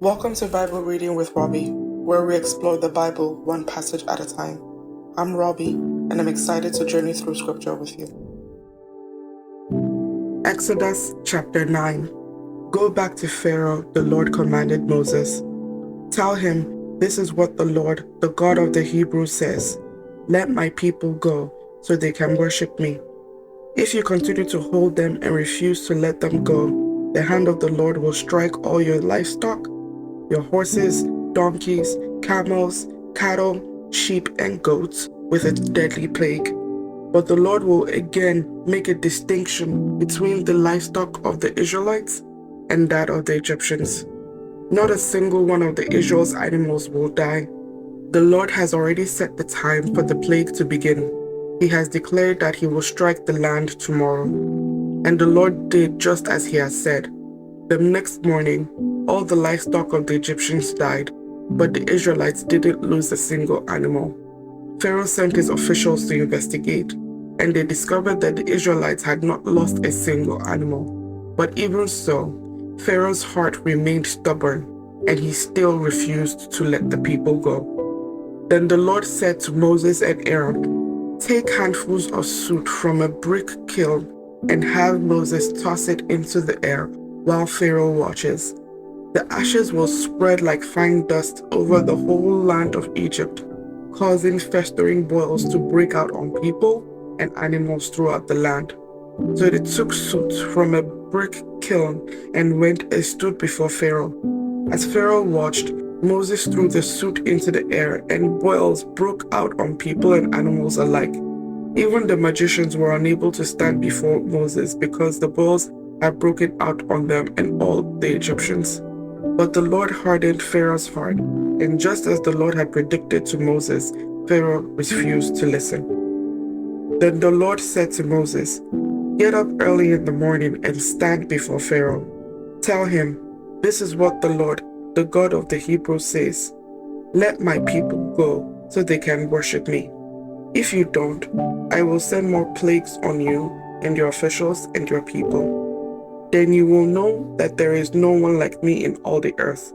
Welcome to Bible Reading with Robbie, where we explore the Bible one passage at a time. I'm Robbie, and I'm excited to journey through Scripture with you. Exodus chapter 9. Go back to Pharaoh, the Lord commanded Moses. Tell him, this is what the Lord, the God of the Hebrews says. Let my people go, so they can worship me. If you continue to hold them and refuse to let them go, the hand of the Lord will strike all your livestock, your horses, donkeys, camels, cattle, sheep, and goats with a deadly plague. But the Lord will again make a distinction between the livestock of the Israelites and that of the Egyptians. Not a single one of the Israel's animals will die. The Lord has already set the time for the plague to begin. He has declared that he will strike the land tomorrow. And the Lord did just as he has said. The next morning, all the livestock of the Egyptians died, but the Israelites didn't lose a single animal. Pharaoh sent his officials to investigate, and they discovered that the Israelites had not lost a single animal. But even so, Pharaoh's heart remained stubborn, and he still refused to let the people go. Then the Lord said to Moses and Aaron, take handfuls of soot from a brick kiln and have Moses toss it into the air while Pharaoh watches. The ashes will spread like fine dust over the whole land of Egypt, causing festering boils to break out on people and animals throughout the land. So they took soot from a brick kiln and went and stood before Pharaoh. As Pharaoh watched, Moses threw the soot into the air, and boils broke out on people and animals alike. Even the magicians were unable to stand before Moses because the boils had broken out on them and all the Egyptians. But the Lord hardened Pharaoh's heart, and just as the Lord had predicted to Moses, Pharaoh refused to listen. Then the Lord said to Moses, get up early in the morning and stand before Pharaoh. Tell him, this is what the Lord, the God of the Hebrews says. Let my people go so they can worship me. If you don't, I will send more plagues on you and your officials and your people. Then you will know that there is no one like me in all the earth.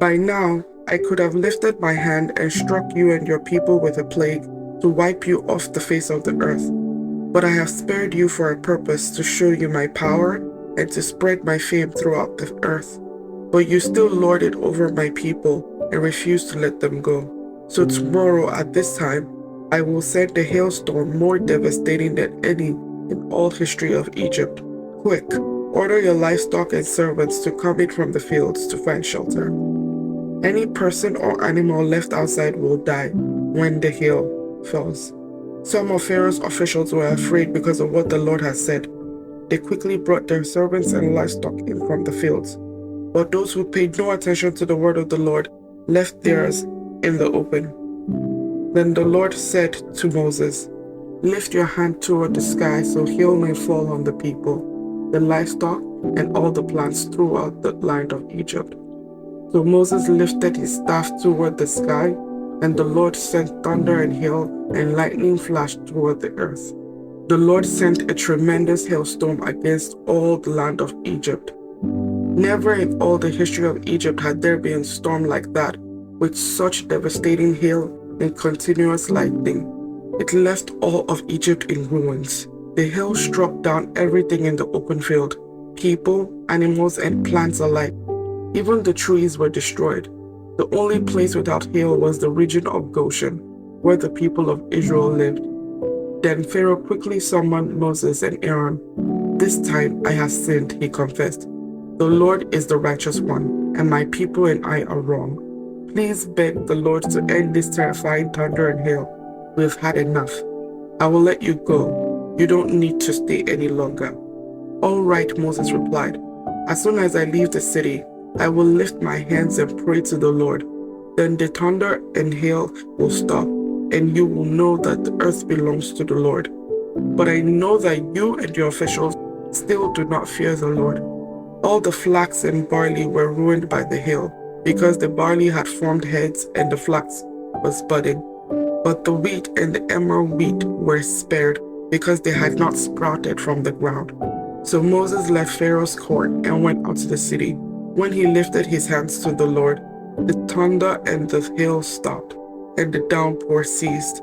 By now, I could have lifted my hand and struck you and your people with a plague to wipe you off the face of the earth. But I have spared you for a purpose, to show you my power and to spread my fame throughout the earth. But you still lord it over my people and refuse to let them go. So tomorrow at this time, I will send a hailstorm more devastating than any in all history of Egypt. Quick, order your livestock and servants to come in from the fields to find shelter. Any person or animal left outside will die when the hail falls. Some of Pharaoh's officials were afraid because of what the Lord had said. They quickly brought their servants and livestock in from the fields. But those who paid no attention to the word of the Lord left theirs in the open. Then the Lord said to Moses, lift your hand toward the sky so hail may fall on the people, the livestock, and all the plants throughout the land of Egypt. So Moses lifted his staff toward the sky, and the Lord sent thunder and hail and lightning flashed toward the earth. The Lord sent a tremendous hailstorm against all the land of Egypt. Never in all the history of Egypt had there been a storm like that, with such devastating hail and continuous lightning. It left all of Egypt in ruins. The hail struck down everything in the open field, people, animals, and plants alike. Even the trees were destroyed. The only place without hail was the region of Goshen, where the people of Israel lived. Then Pharaoh quickly summoned Moses and Aaron. This time I have sinned, he confessed. The Lord is the righteous one, and my people and I are wrong. Please beg the Lord to end this terrifying thunder and hail. We've had enough. I will let you go. You don't need to stay any longer. All right, Moses replied. As soon as I leave the city, I will lift my hands and pray to the Lord. Then the thunder and hail will stop, and you will know that the earth belongs to the Lord. But I know that you and your officials still do not fear the Lord. All the flax and barley were ruined by the hail, because the barley had formed heads and the flax was budding. But the wheat and the emerald wheat were spared, because they had not sprouted from the ground. So Moses left Pharaoh's court and went out to the city. When he lifted his hands to the Lord, the thunder and the hail stopped, and the downpour ceased.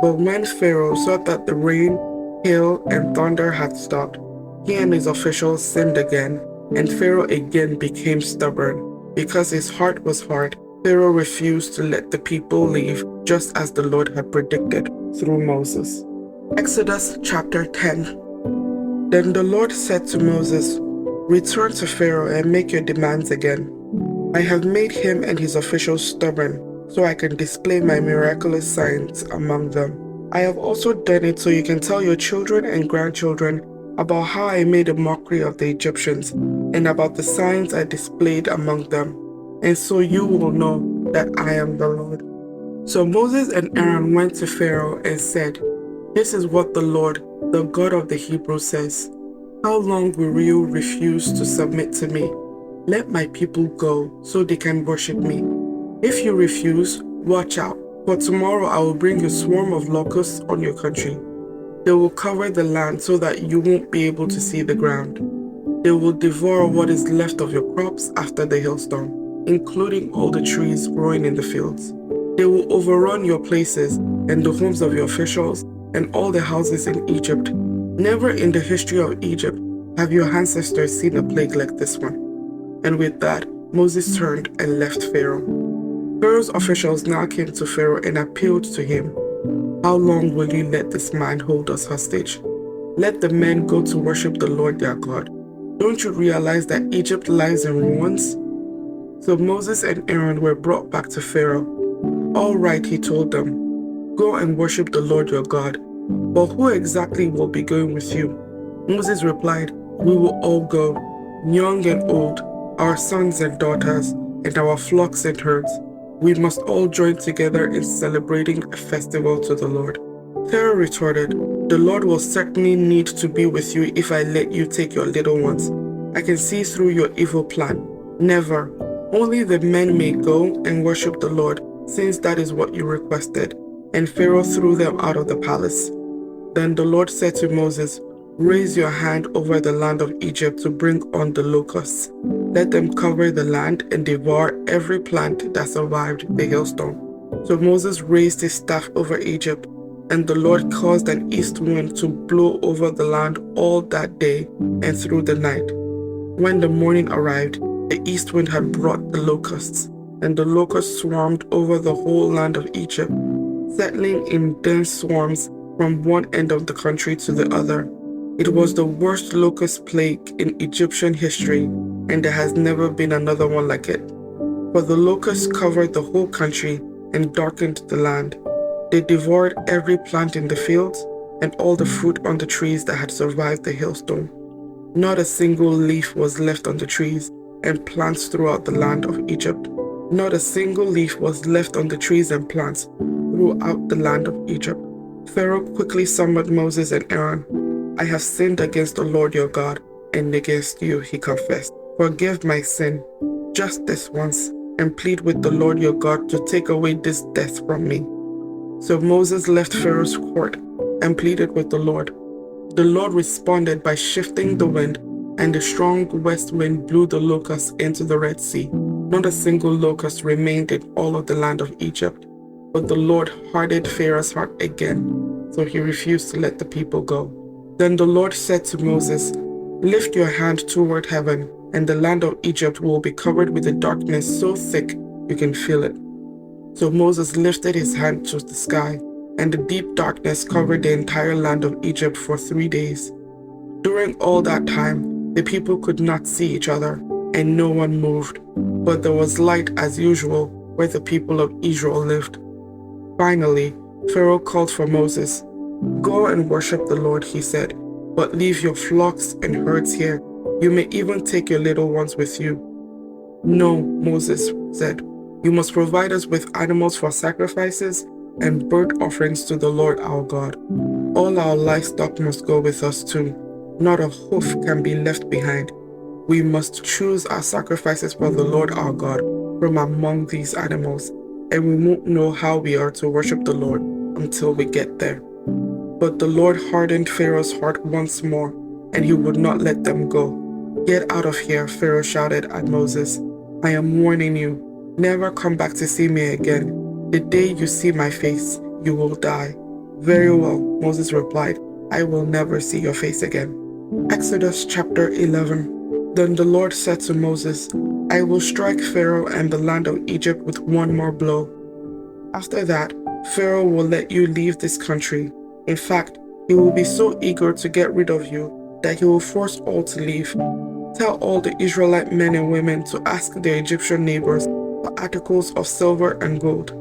But when Pharaoh saw that the rain, hail, and thunder had stopped, he and his officials sinned again, and Pharaoh again became stubborn. Because his heart was hard, Pharaoh refused to let the people leave, just as the Lord had predicted through Moses. Exodus chapter 10. Then the Lord said to Moses, "Return to Pharaoh and make your demands again. I have made him and his officials stubborn, so I can display my miraculous signs among them. I have also done it so you can tell your children and grandchildren about how I made a mockery of the Egyptians and about the signs I displayed among them, and so you will know that I am the Lord." So Moses and Aaron went to Pharaoh and said, "This is what the Lord, the God of the Hebrews, says. How long will you refuse to submit to me? Let my people go so they can worship me. If you refuse, watch out, for tomorrow I will bring a swarm of locusts on your country. They will cover the land so that you won't be able to see the ground. They will devour what is left of your crops after the hailstorm, including all the trees growing in the fields. They will overrun your places and the homes of your officials and all the houses in Egypt. Never in the history of Egypt have your ancestors seen a plague like this one." And with that, Moses turned and left Pharaoh. Pharaoh's officials now came to Pharaoh and appealed to him. "How long will you let this man hold us hostage? Let the men go to worship the Lord their God. Don't you realize that Egypt lies in ruins?" So Moses and Aaron were brought back to Pharaoh. "All right," he told them, "go and worship the Lord your God. But who exactly will be going with you?" Moses replied, "We will all go, young and old, our sons and daughters, and our flocks and herds. We must all join together in celebrating a festival to the Lord." Pharaoh retorted, "The Lord will certainly need to be with you if I let you take your little ones. I can see through your evil plan. Never. Only the men may go and worship the Lord, since that is what you requested." And Pharaoh threw them out of the palace. Then the Lord said to Moses, "Raise your hand over the land of Egypt to bring on the locusts. Let them cover the land and devour every plant that survived the hailstorm." So Moses raised his staff over Egypt, and the Lord caused an east wind to blow over the land all that day and through the night. When the morning arrived, the east wind had brought the locusts, and the locusts swarmed over the whole land of Egypt, settling in dense swarms from one end of the country to the other. It was the worst locust plague in Egyptian history, and there has never been another one like it. For the locusts covered the whole country and darkened the land. They devoured every plant in the fields and all the fruit on the trees that had survived the hailstorm. Not a single leaf was left on the trees and plants throughout the land of Egypt. Not a single leaf was left on the trees and plants throughout the land of Egypt. Pharaoh quickly summoned Moses and Aaron. "I have sinned against the Lord your God and against you," he confessed. "Forgive my sin, just this once, and plead with the Lord your God to take away this death from me." So Moses left Pharaoh's court and pleaded with the Lord. The Lord responded by shifting the wind, and the strong west wind blew the locusts into the Red Sea. Not a single locust remained in all of the land of Egypt. But the Lord hardened Pharaoh's heart again, so he refused to let the people go. Then the Lord said to Moses, "Lift your hand toward heaven, and the land of Egypt will be covered with a darkness so thick you can feel it." So Moses lifted his hand to the sky, and the deep darkness covered the entire land of Egypt for 3 days. During all that time, the people could not see each other, and no one moved, but there was light as usual where the people of Israel lived. Finally, Pharaoh called for Moses. "Go and worship the Lord," he said, "but leave your flocks and herds here. You may even take your little ones with you." "No," Moses said, "you must provide us with animals for sacrifices and burnt offerings to the Lord our God. All our livestock must go with us too. Not a hoof can be left behind. We must choose our sacrifices for the Lord our God from among these animals, and we won't know how we are to worship the Lord until we get there." But the Lord hardened Pharaoh's heart once more, and he would not let them go. "Get out of here," Pharaoh shouted at Moses. "I am warning you. Never come back to see me again. The day you see my face, you will die." "Very well," Moses replied. "I will never see your face again." Exodus chapter 11. Then the Lord said to Moses, "I will strike Pharaoh and the land of Egypt with one more blow. After that, Pharaoh will let you leave this country. In fact, he will be so eager to get rid of you that he will force all to leave. Tell all the Israelite men and women to ask their Egyptian neighbors for articles of silver and gold."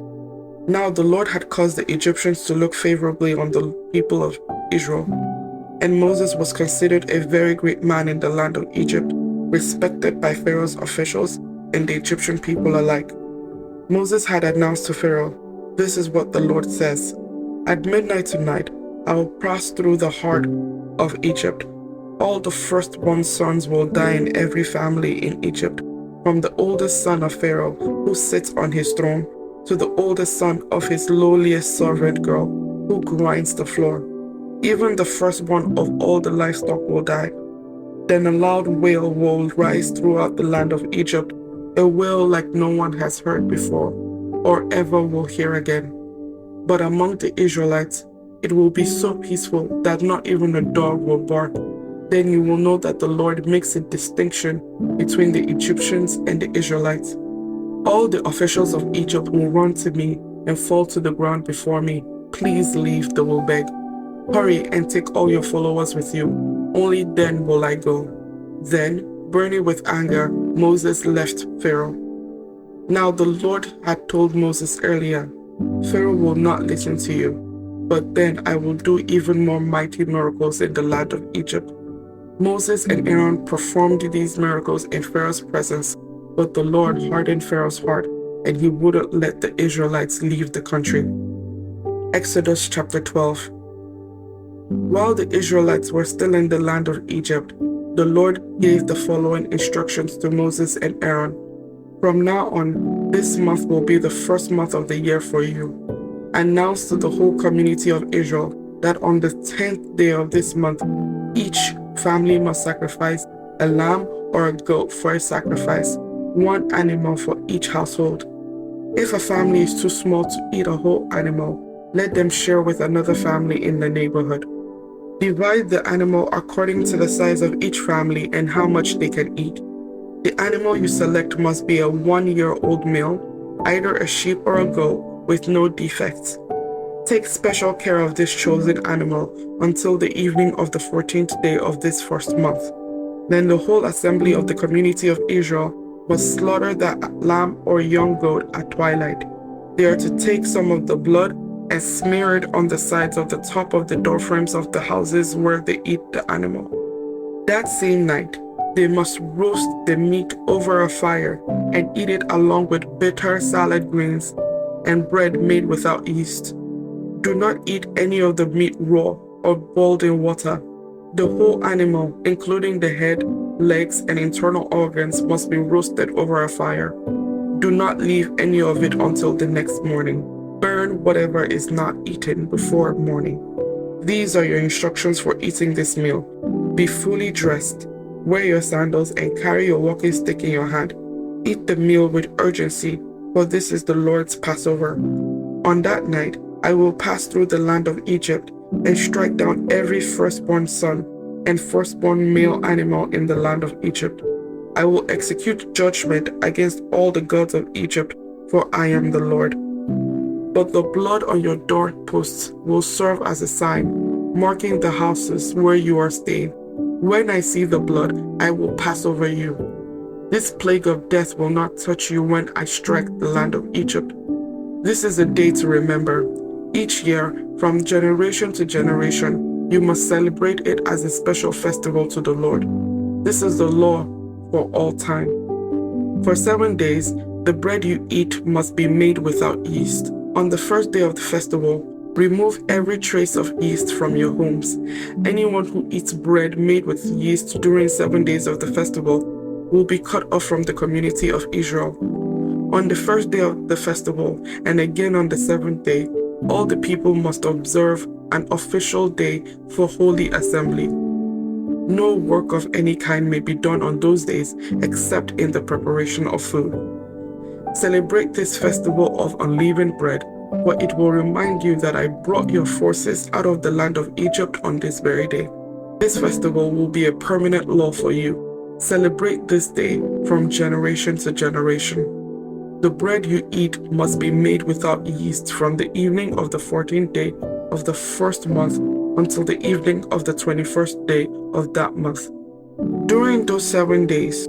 Now the Lord had caused the Egyptians to look favorably on the people of Israel, and Moses was considered a very great man in the land of Egypt, respected by Pharaoh's officials and the Egyptian people alike. Moses had announced to Pharaoh, "This is what the Lord says. At midnight tonight, I will pass through the heart of Egypt. All the firstborn sons will die in every family in Egypt, from the oldest son of Pharaoh who sits on his throne to the oldest son of his lowliest servant girl who grinds the floor. Even the firstborn of all the livestock will die." Then a loud wail will rise throughout the land of Egypt, a wail like no one has heard before or ever will hear again. But among the Israelites, it will be so peaceful that not even a dog will bark. Then you will know that the Lord makes a distinction between the Egyptians and the Israelites. All the officials of Egypt will run to me and fall to the ground before me. "Please leave," they will beg. "Hurry and take all your followers with you. Only then will I go." Then, burning with anger, Moses left Pharaoh. Now the Lord had told Moses earlier, "Pharaoh will not listen to you, but then I will do even more mighty miracles in the land of Egypt." Moses and Aaron performed these miracles in Pharaoh's presence, but the Lord hardened Pharaoh's heart, and he wouldn't let the Israelites leave the country. Exodus chapter 12. While the Israelites were still in the land of Egypt, the Lord gave the following instructions to Moses and Aaron. "From now on, this month will be the first month of the year for you. Announce to the whole community of Israel that on the 10th day of this month, each family must sacrifice a lamb or a goat for a sacrifice, one animal for each household. If a family is too small to eat a whole animal, let them share with another family in the neighborhood. Divide the animal according to the size of each family and how much they can eat. The animal you select must be a 1-year-old male, either a sheep or a goat, with no defects. Take special care of this chosen animal until the evening of the 14th day of this first month. Then the whole assembly of the community of Israel must slaughter the lamb or young goat at twilight. They are to take some of the blood and smear it on the sides of the top of the doorframes of the houses where they eat the animal. That same night, they must roast the meat over a fire and eat it along with bitter salad greens and bread made without yeast. Do not eat any of the meat raw or boiled in water. The whole animal, including the head, legs, and internal organs, must be roasted over a fire. Do not leave any of it until the next morning. Burn whatever is not eaten before morning. These are your instructions for eating this meal. Be fully dressed, wear your sandals, and carry your walking stick in your hand. Eat the meal with urgency, for this is the Lord's Passover. On that night, I will pass through the land of Egypt and strike down every firstborn son and firstborn male animal in the land of Egypt. I will execute judgment against all the gods of Egypt, for I am the Lord. But the blood on your doorposts will serve as a sign, marking the houses where you are staying. When I see the blood, I will pass over you. This plague of death will not touch you when I strike the land of Egypt. This is a day to remember. Each year, from generation to generation, you must celebrate it as a special festival to the Lord. This is the law for all time. For 7 days, the bread you eat must be made without yeast. On the first day of the festival, remove every trace of yeast from your homes. Anyone who eats bread made with yeast during 7 days of the festival will be cut off from the community of Israel. On the first day of the festival, and again on the 7th day, all the people must observe an official day for holy assembly. No work of any kind may be done on those days except in the preparation of food. Celebrate this festival of unleavened bread, for it will remind you that I brought your forces out of the land of Egypt on this very day. This festival will be a permanent law for you. Celebrate this day from generation to generation. The bread you eat must be made without yeast from the evening of the 14th day of the first month until the evening of the 21st day of that month. During those 7 days,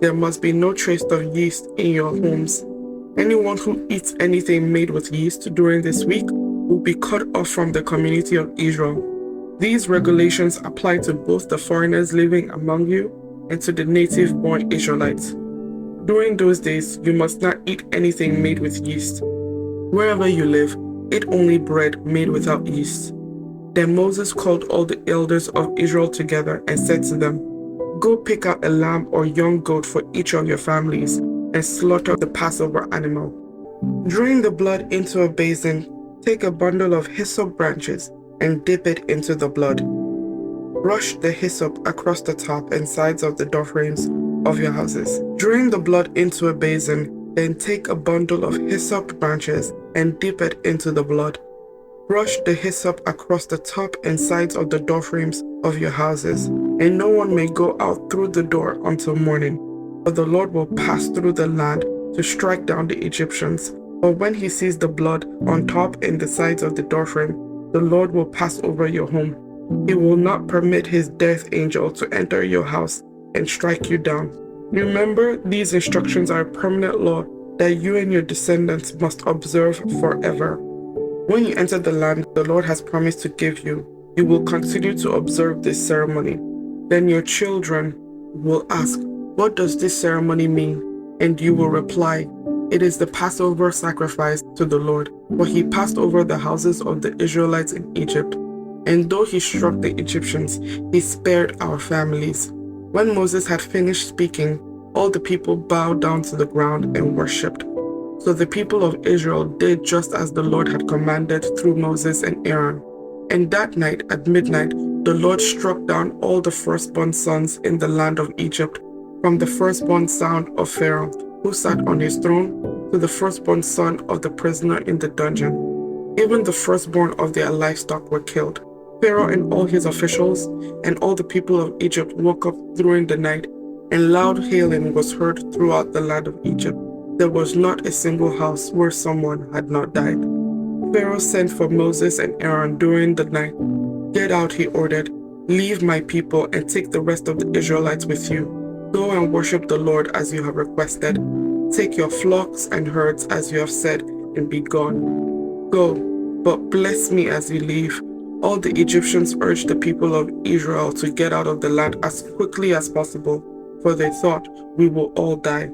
there must be no trace of yeast in your homes. Anyone who eats anything made with yeast during this week will be cut off from the community of Israel. These regulations apply to both the foreigners living among you and to the native-born Israelites. During those days, you must not eat anything made with yeast. Wherever you live, eat only bread made without yeast. Then Moses called all the elders of Israel together and said to them, "Go pick out a lamb or young goat for each of your families and slaughter the Passover animal. Drain the blood into a basin, take a bundle of hyssop branches and dip it into the blood. Brush the hyssop across the top and sides of the doorframes of your houses. Drain the blood into a basin, then take a bundle of hyssop branches and dip it into the blood. Brush the hyssop across the top and sides of the doorframes of your houses, and no one may go out through the door until morning. For the Lord will pass through the land to strike down the Egyptians. But when he sees the blood on top and the sides of the doorframe, the Lord will pass over your home. He will not permit his death angel to enter your house and strike you down. Remember, these instructions are a permanent law that you and your descendants must observe forever. When you enter the land the Lord has promised to give you, you will continue to observe this ceremony. Then your children will ask, 'What does this ceremony mean?' And you will reply, 'It is the Passover sacrifice to the Lord, for he passed over the houses of the Israelites in Egypt. And though he struck the Egyptians, he spared our families.' When Moses had finished speaking, all the people bowed down to the ground and worshipped. So the people of Israel did just as the Lord had commanded through Moses and Aaron. And that night at midnight, the Lord struck down all the firstborn sons in the land of Egypt, from the firstborn son of Pharaoh, who sat on his throne, to the firstborn son of the prisoner in the dungeon. Even the firstborn of their livestock were killed. Pharaoh and all his officials and all the people of Egypt woke up during the night, and loud hailing was heard throughout the land of Egypt. There was not a single house where someone had not died. Pharaoh sent for Moses and Aaron during the night. "Get out," he ordered. "Leave my people and take the rest of the Israelites with you. Go and worship the Lord as you have requested. Take your flocks and herds as you have said, and be gone. Go, but bless me as you leave." All the Egyptians urged the people of Israel to get out of the land as quickly as possible, for they thought, "We will all die."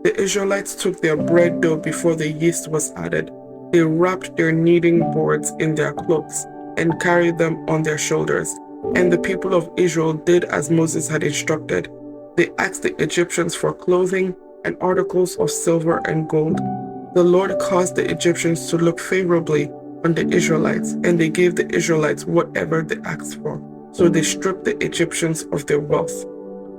The Israelites took their bread dough before the yeast was added. They wrapped their kneading boards in their cloaks and carried them on their shoulders. And the people of Israel did as Moses had instructed. They asked the Egyptians for clothing and articles of silver and gold. The Lord caused the Egyptians to look favorably on the Israelites, and they gave the Israelites whatever they asked for. So they stripped the Egyptians of their wealth.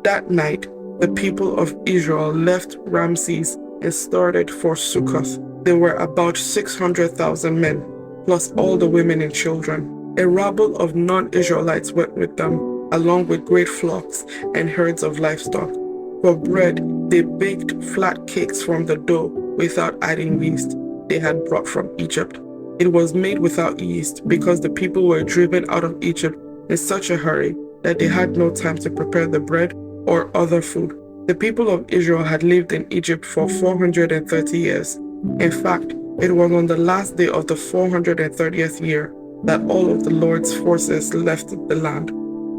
That night, the people of Israel left Ramses and started for Sukkoth. There were about 600,000 men, plus all the women and children. A rabble of non-Israelites went with them, along with great flocks and herds of livestock. For bread, they baked flat cakes from the dough without adding yeast they had brought from Egypt. It was made without yeast because the people were driven out of Egypt in such a hurry that they had no time to prepare the bread or other food. The people of Israel had lived in Egypt for 430 years. In fact, it was on the last day of the 430th year that all of the Lord's forces left the land.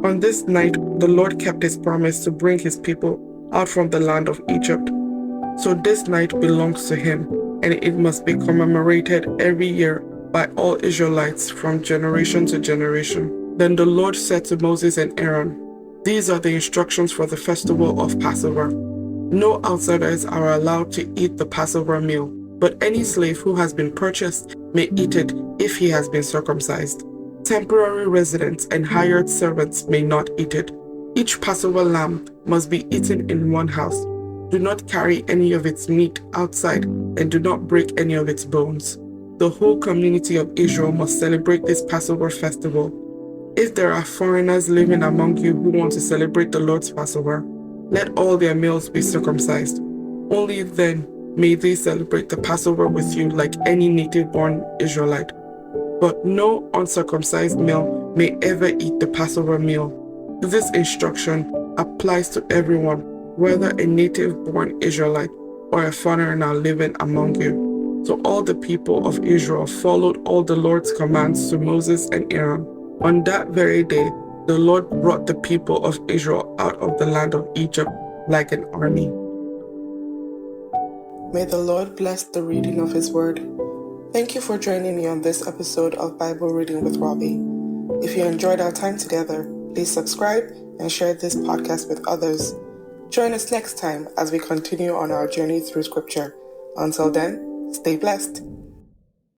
On this night, the Lord kept his promise to bring his people out from the land of Egypt. So this night belongs to him, and it must be commemorated every year by all Israelites from generation to generation. Then the Lord said to Moses and Aaron, "These are the instructions for the festival of Passover. No outsiders are allowed to eat the Passover meal, but any slave who has been purchased may eat it if he has been circumcised. Temporary residents and hired servants may not eat it. Each Passover lamb must be eaten in one house. Do not carry any of its meat outside, and do not break any of its bones. The whole community of Israel must celebrate this Passover festival. If there are foreigners living among you who want to celebrate the Lord's Passover, let all their males be circumcised. Only then may they celebrate the Passover with you like any native-born Israelite. But no uncircumcised male may ever eat the Passover meal. This instruction applies to everyone, whether a native-born Israelite or a foreigner living among you. So all the people of Israel followed all the Lord's commands to Moses and Aaron. On that very day, the Lord brought the people of Israel out of the land of Egypt like an army. May the Lord bless the reading of His Word. Thank you for joining me on this episode of Bible Reading with Robbie. If you enjoyed our time together, please subscribe and share this podcast with others. Join us next time as we continue on our journey through Scripture. Until then, stay blessed.